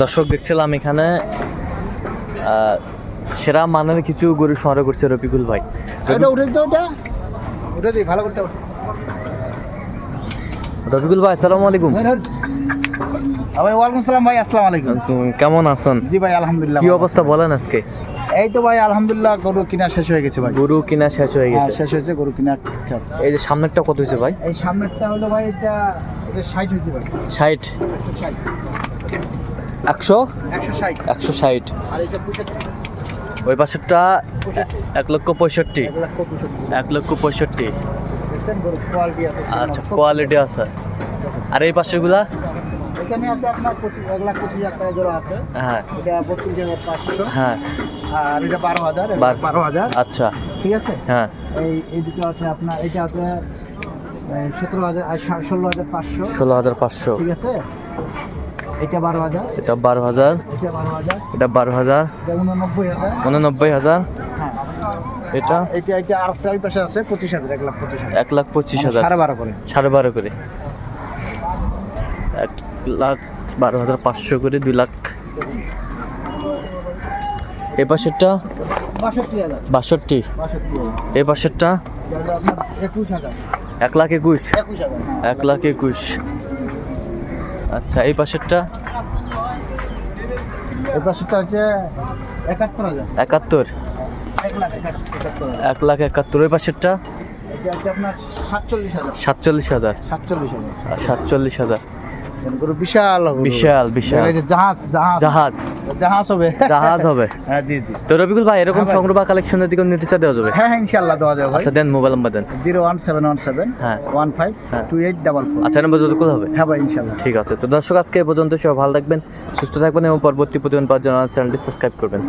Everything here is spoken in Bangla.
দর্শক দেখছিলাম এখানে সেরা মানের কিছু গরু সংগ্রহ করছে রফিকুল ভাই। রফিকুল ভাই আসসালামু আলাইকুম। ওয়ালাইকুম সালাম ভাই, আসসালামু আলাইকুম। কেমন আছেন? জি ভাই আলহামদুলিল্লাহ। কি অবস্থা বলেন আজকে? এই তো ভাই আলহামদুলিল্লাহ, গরু কিনা শেষ হয়ে গেছে ভাই। গরু কিনা শেষ হয়ে গেছে? শেষ হয়েছে গরু কিনা। এই যে সামনেরটা কত হয়েছে ভাই? এই সামনেরটা হলো ভাই এটা 60 হইতে পারে। 60 100 160 160। আর এটা 65। ওই পাশেরটা 1,65,000। 1,65,000। দেখছেন গরু কোয়ালিটি আছে। আচ্ছা, কোয়ালিটি আছে। আর এই পাশেরগুলা? এখানে আছে আপনার 1,25,000 টাকা জোড়া আছে। হ্যাঁ, এটা 32,500। হ্যাঁ। আর এটা 12,000। 12,000। আচ্ছা, ঠিক আছে। হ্যাঁ। এই দুটো আছে আপনার, এটা আছে 17,000 আর 16,500। 16,500। ঠিক আছে। এটা 12,000। এটা 12,000। এটা 12,000। এটা 12,000। এটা 89,000। 89,000। হ্যাঁ। এটা এটা আরেকটা ওই পাশে আছে 25,000। 1,25,000। 1,25,000। 12.5 করে। 12.5 করে। 1,12,500 করে 2 লাখ। এই পাশেরটা 62,000। 62। 62,000। এই পাশেরটা এটা আপনার 21,000। 1,21,000। 21,000। 1,21,000। আচ্ছা, এই পাশেরটা এই পাশেরটা হচ্ছে 71,000। 71। 1,71,000। 1,71,000। ওই পাশেরটা এটা হচ্ছে আপনার 47,000। 47,000। 47,000। 47,000। গরু বিশাল হবে। বিশাল বিশাল। এটা জাহাজ জাহাজ জাহাজ জাহাজ হবে। জাহাজ হবে। হ্যাঁ জি জি। তো রফিকুল ভাই এরকম হ্যাঁ ভাই। সংগ্রহ বা কালেকশনের দিকে নিতে চাই দেওয়া যাবে? হ্যাঁ হ্যাঁ ইনশাআল্লাহ দেওয়া যাবে ভাই। আচ্ছা, দেন মোবাইল নাম্বার দেন। 01717 হ্যাঁ। 152844। আচ্ছা, নাম্বার যোগাযোগ হবে? হ্যাঁ ভাই ইনশাআল্লাহ। ঠিক আছে। তো দর্শক আজকে এই পর্যন্ত, সবাই ভালো থাকবেন, সুস্থ থাকবেন এবং পরবর্তী প্রতিদিন পাওয়ার জন্য চ্যানেলটি সাবস্ক্রাইব করবেন।